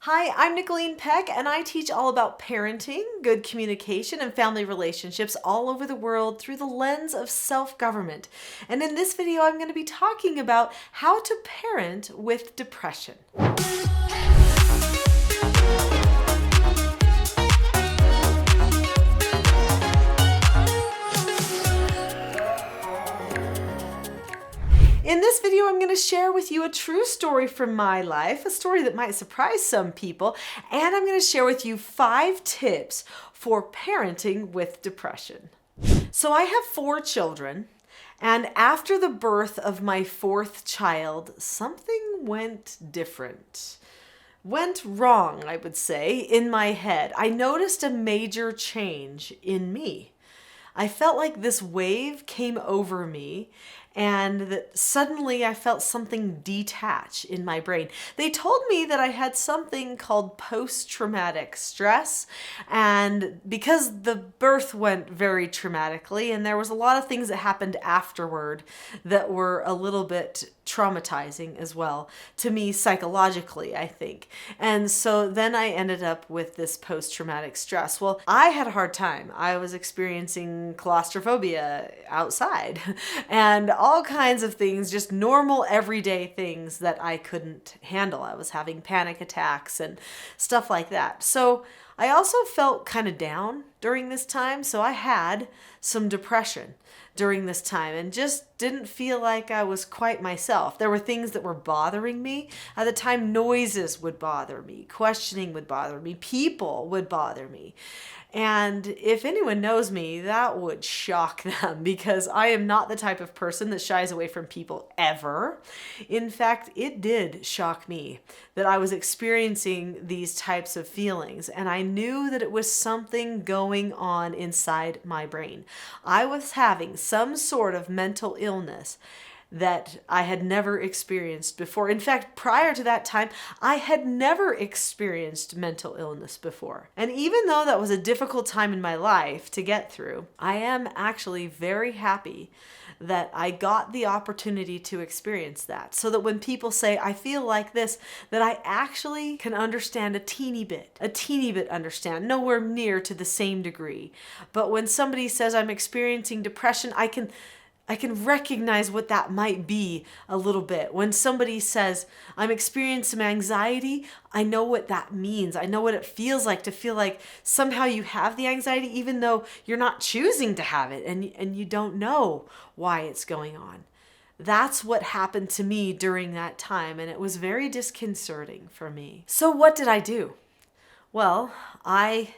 Hi, I'm Nicholeen Peck, and I teach all about parenting, good communication, and family relationships all over the world through the lens of self-government. And in this video, I'm going to be talking about how to parent with depression. In this video, I'm going to share with you a true story from my life, a story that might surprise some people, and I'm going to share with you 5 tips for parenting with depression. So I have 4 children, and after the birth of my 4th child, something went different. Went wrong, I would say, in my head. I noticed a major change in me. I felt like this wave came over me and that suddenly I felt something detach in my brain. They told me that I had something called post-traumatic stress, and because the birth went very traumatically and there was a lot of things that happened afterward that were a little bit traumatizing as well to me psychologically, I think. And so then I ended up with this post-traumatic stress. Well, I had a hard time. I was experiencing claustrophobia outside and all kinds of things, just normal everyday things that I couldn't handle. I was having panic attacks and stuff like that. So I also felt kind of down during this time. So I had some depression during this time and just didn't feel like I was quite myself. There were things that were bothering me. At the time, noises would bother me, questioning would bother me, people would bother me. And if anyone knows me, that would shock them because I am not the type of person that shies away from people ever. In fact, it did shock me that I was experiencing these types of feelings, and I knew that it was something going on inside my brain. I was having some sort of mental illness that I had never experienced before. In fact, prior to that time, I had never experienced mental illness before. And even though that was a difficult time in my life to get through, I am actually very happy that I got the opportunity to experience that. So that when people say, I feel like this, that I actually can understand a teeny bit understand, nowhere near to the same degree. But when somebody says I'm experiencing depression, I can recognize what that might be a little bit. When somebody says, I'm experiencing some anxiety, I know what that means. I know what it feels like to feel like somehow you have the anxiety even though you're not choosing to have it and you don't know why it's going on. That's what happened to me during that time, and it was very disconcerting for me. So what did I do? Well, I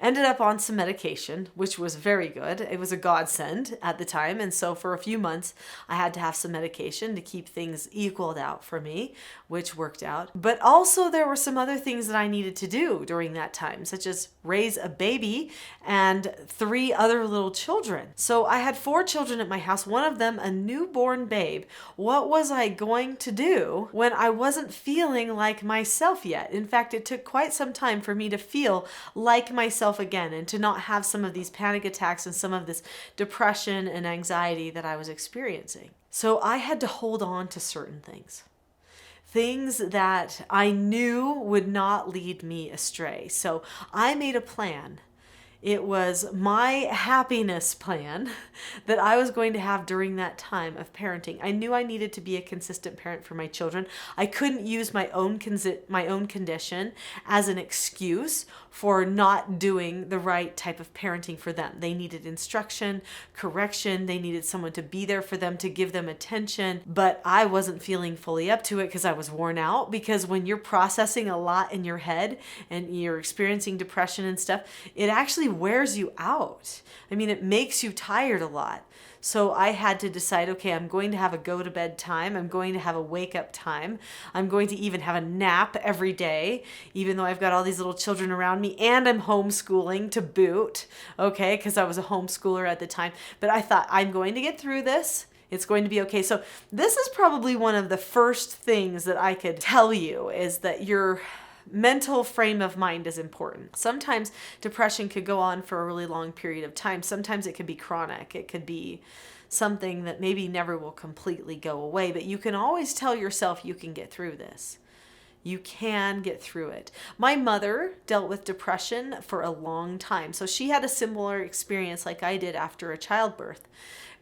ended up on some medication, which was very good. It was a godsend at the time. And so for a few months, I had to have some medication to keep things equaled out for me, which worked out. But also there were some other things that I needed to do during that time, such as raise a baby and 3 other little children. So I had 4 children at my house, one of them a newborn babe. What was I going to do when I wasn't feeling like myself yet? In fact, it took quite some time for me to feel like myself again and to not have some of these panic attacks and some of this depression and anxiety that I was experiencing. So I had to hold on to certain things that I knew would not lead me astray. So I made a plan. It was my happiness plan that I was going to have during that time of parenting. I knew I needed to be a consistent parent for my children. I couldn't use my own condition as an excuse for not doing the right type of parenting for them. They needed instruction, correction. They needed someone to be there for them, to give them attention. But I wasn't feeling fully up to it because I was worn out. Because when you're processing a lot in your head and you're experiencing depression and stuff, it actually wears you out. I mean, it makes you tired a lot. So I had to decide, okay, I'm going to have a go to bed time. I'm going to have a wake up time. I'm going to even have a nap every day, even though I've got all these little children around me and I'm homeschooling to boot, okay, because I was a homeschooler at the time. But I thought, I'm going to get through this. It's going to be okay. So this is probably one of the first things that I could tell you is that your mental frame of mind is important. Sometimes depression could go on for a really long period of time. Sometimes it could be chronic. It could be something that maybe never will completely go away, but you can always tell yourself you can get through this. You can get through it. My mother dealt with depression for a long time. So she had a similar experience like I did after a childbirth,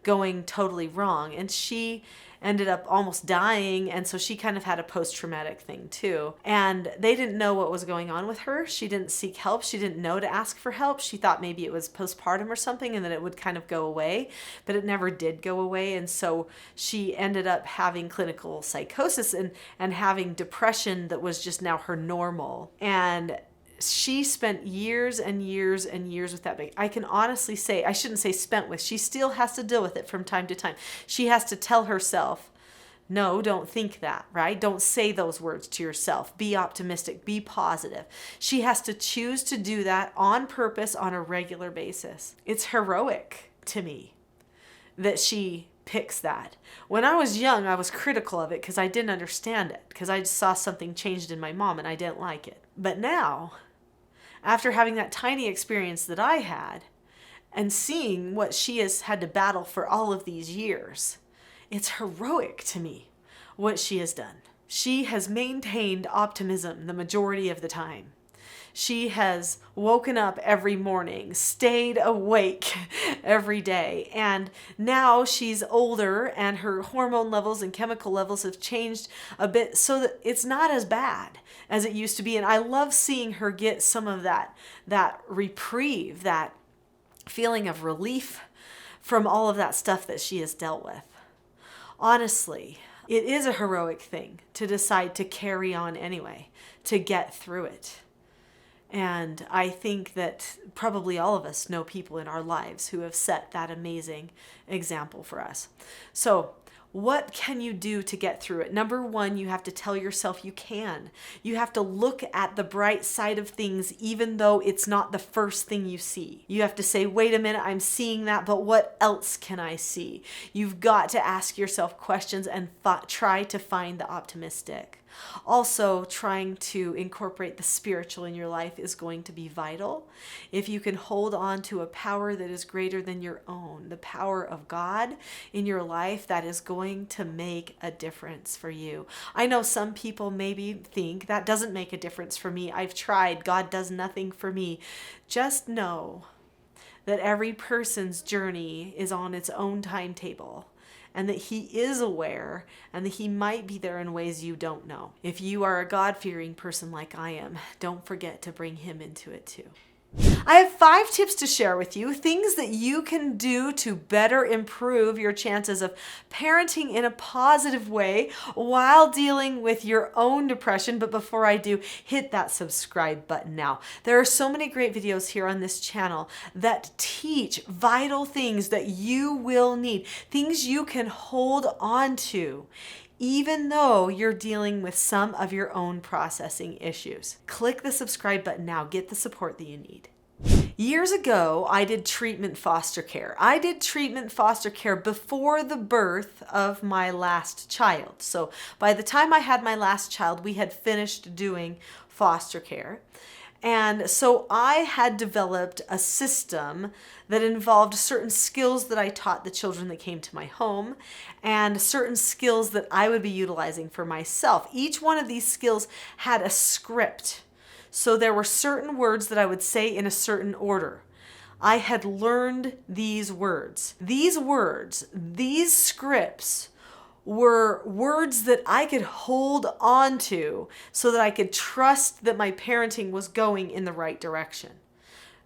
going totally wrong. And she ended up almost dying, and so she kind of had a post-traumatic thing too. And they didn't know what was going on with her. She didn't seek help. She didn't know to ask for help. She thought maybe it was postpartum or something and that it would kind of go away, but it never did go away. And so she ended up having clinical psychosis and having depression that was just now her normal. And she spent years and years and years with that. I can honestly say, I shouldn't say spent with, she still has to deal with it from time to time. She has to tell herself, no, don't think that, right? Don't say those words to yourself. Be optimistic, be positive. She has to choose to do that on purpose on a regular basis. It's heroic to me that she picks that. When I was young, I was critical of it because I didn't understand it, because I just saw something changed in my mom and I didn't like it. But now, after having that tiny experience that I had and seeing what she has had to battle for all of these years, it's heroic to me what she has done. She has maintained optimism the majority of the time. She has woken up every morning, stayed awake every day, and now she's older and her hormone levels and chemical levels have changed a bit so that it's not as bad as it used to be. And I love seeing her get some of that reprieve, that feeling of relief from all of that stuff that she has dealt with. Honestly, it is a heroic thing to decide to carry on anyway, to get through it. And I think that probably all of us know people in our lives who have set that amazing example for us. So what can you do to get through it? Number one, you have to tell yourself you can. You have to look at the bright side of things, even though it's not the first thing you see. You have to say, wait a minute, I'm seeing that, but what else can I see? You've got to ask yourself questions and try to find the optimistic. Also, trying to incorporate the spiritual in your life is going to be vital. If you can hold on to a power that is greater than your own, the power of God in your life, that is going to make a difference for you. I know some people maybe think that doesn't make a difference for me. I've tried. God does nothing for me. Just know that every person's journey is on its own timetable, and that He is aware and that He might be there in ways you don't know. If you are a God-fearing person like I am, don't forget to bring Him into it too. I have 5 tips to share with you, things that you can do to better improve your chances of parenting in a positive way while dealing with your own depression. But before I do, hit that subscribe button now. There are so many great videos here on this channel that teach vital things that you will need, things you can hold on to even though you're dealing with some of your own processing issues. Click the subscribe button now. Get the support that you need. Years ago, I did treatment foster care. I did treatment foster care before the birth of my last child. So by the time I had my last child, we had finished doing foster care. And so I had developed a system that involved certain skills that I taught the children that came to my home and certain skills that I would be utilizing for myself. Each one of these skills had a script. So there were certain words that I would say in a certain order. I had learned these words. These scripts were words that I could hold on to so that I could trust that my parenting was going in the right direction,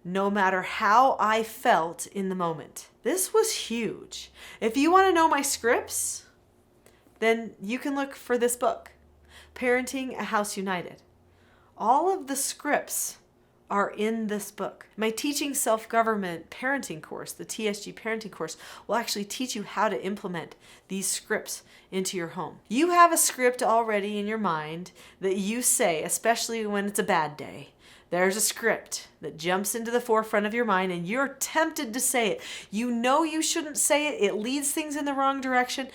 no matter how I felt in the moment. This was huge. If you want to know my scripts, then you can look for this book, Parenting a House United. All of the scripts are in this book. My Teaching Self-Government Parenting course, the TSG Parenting course, will actually teach you how to implement these scripts into your home. You have a script already in your mind that you say, especially when it's a bad day. There's a script that jumps into the forefront of your mind and you're tempted to say it. You know you shouldn't say it. It leads things in the wrong direction.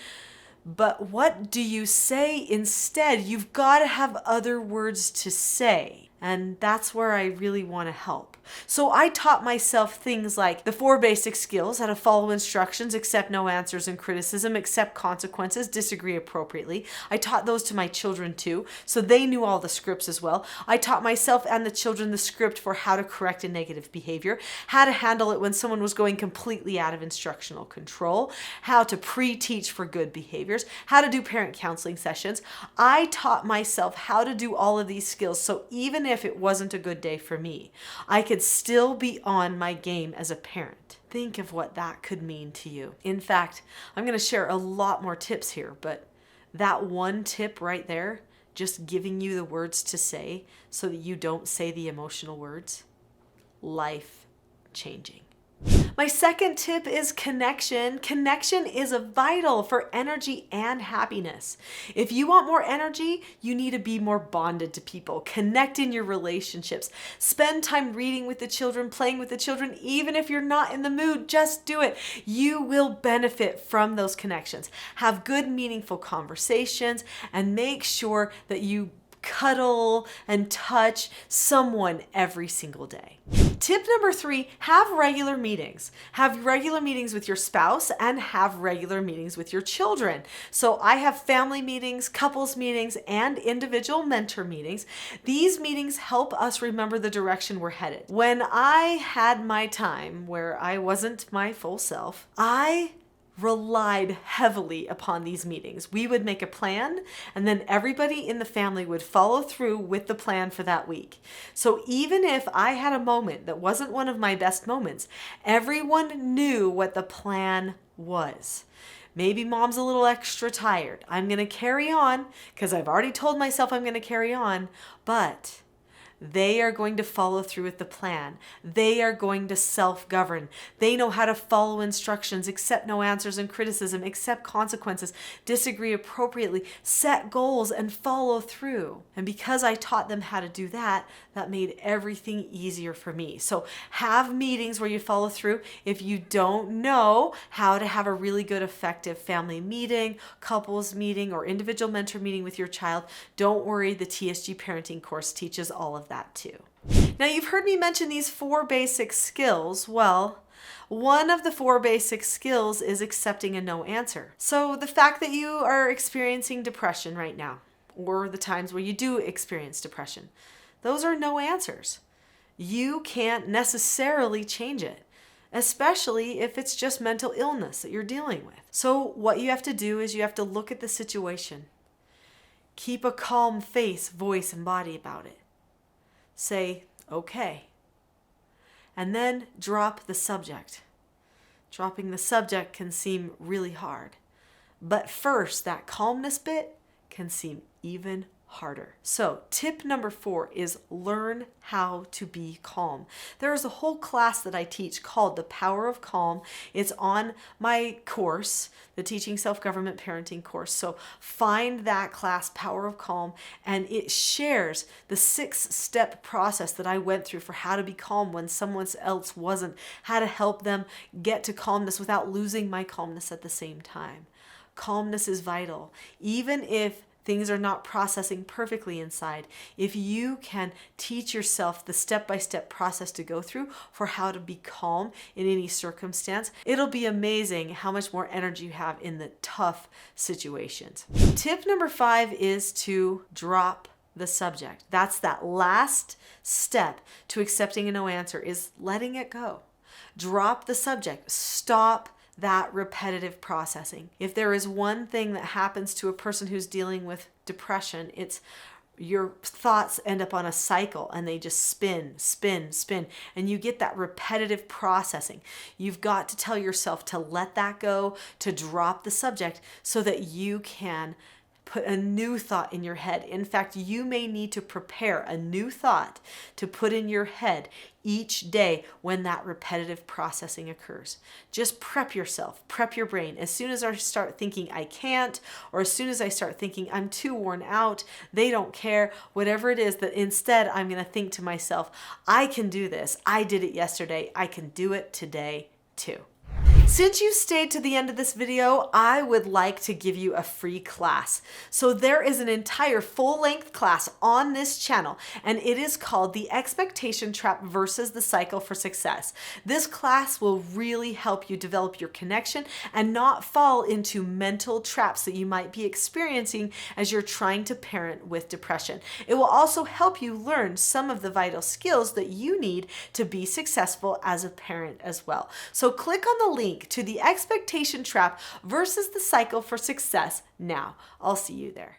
But what do you say instead? You've got to have other words to say. And that's where I really want to help. So I taught myself things like the 4 basic skills: how to follow instructions, accept no answers and criticism, accept consequences, disagree appropriately. I taught those to my children too, so they knew all the scripts as well. I taught myself and the children the script for how to correct a negative behavior, how to handle it when someone was going completely out of instructional control, how to pre-teach for good behaviors, how to do parent counseling sessions. I taught myself how to do all of these skills, so even if it wasn't a good day for me, I could still be on my game as a parent. Think of what that could mean to you. In fact, I'm going to share a lot more tips here, but that one tip right there, just giving you the words to say so that you don't say the emotional words, life changing. My second tip is connection. Connection is vital for energy and happiness. If you want more energy, you need to be more bonded to people. Connect in your relationships. Spend time reading with the children, playing with the children. Even if you're not in the mood, just do it. You will benefit from those connections. Have good, meaningful conversations, and make sure that you cuddle and touch someone every single day. Tip number 3, have regular meetings. Have regular meetings with your spouse and have regular meetings with your children. So I have family meetings, couples meetings, and individual mentor meetings. These meetings help us remember the direction we're headed. When I had my time where I wasn't my full self, I relied heavily upon these meetings. We would make a plan, and then everybody in the family would follow through with the plan for that week. So even if I had a moment that wasn't one of my best moments, everyone knew what the plan was. Maybe mom's a little extra tired. I'm going to carry on because I've already told myself I'm going to carry on, but they are going to follow through with the plan. They are going to self-govern. They know how to follow instructions, accept no answers and criticism, accept consequences, disagree appropriately, set goals, and follow through. And because I taught them how to do that, that made everything easier for me. So have meetings where you follow through. If you don't know how to have a really good, effective family meeting, couples meeting, or individual mentor meeting with your child, don't worry, the TSG parenting course teaches all of that too. Now, you've heard me mention these 4 basic skills. Well, one of the 4 basic skills is accepting a no answer. So the fact that you are experiencing depression right now, or the times where you do experience depression, those are no answers. You can't necessarily change it, especially if it's just mental illness that you're dealing with. So what you have to do is you have to look at the situation. Keep a calm face, voice, and body about it. Say, okay. And then drop the subject. Dropping the subject can seem really hard. But first, that calmness bit can seem even harder. So tip number 4 is learn how to be calm. There is a whole class that I teach called The Power of Calm. It's on my course, the Teaching Self-Government Parenting course. So find that class, Power of Calm, and it shares the 6-step process that I went through for how to be calm when someone else wasn't, how to help them get to calmness without losing my calmness at the same time. Calmness is vital. Even if things are not processing perfectly inside, if you can teach yourself the step-by-step process to go through for how to be calm in any circumstance, it'll be amazing how much more energy you have in the tough situations. Tip number 5 is to drop the subject. That's that last step to accepting a no answer, is letting it go. Drop the subject. Stop that repetitive processing. If there is one thing that happens to a person who's dealing with depression, it's your thoughts end up on a cycle and they just spin, and you get that repetitive processing. You've got to tell yourself to let that go, to drop the subject so that you can put a new thought in your head. In fact, you may need to prepare a new thought to put in your head each day when that repetitive processing occurs. Just prep yourself, prep your brain. As soon as I start thinking I can't, or as soon as I start thinking I'm too worn out, they don't care, whatever it is, that instead I'm going to think to myself, I can do this. I did it yesterday. I can do it today too. Since you stayed to the end of this video, I would like to give you a free class. So there is an entire full-length class on this channel, and it is called The Expectation Trap versus the Cycle for Success. This class will really help you develop your connection and not fall into mental traps that you might be experiencing as you're trying to parent with depression. It will also help you learn some of the vital skills that you need to be successful as a parent as well. So click on the link to The Expectation Trap versus the Cycle for Success now. I'll see you there.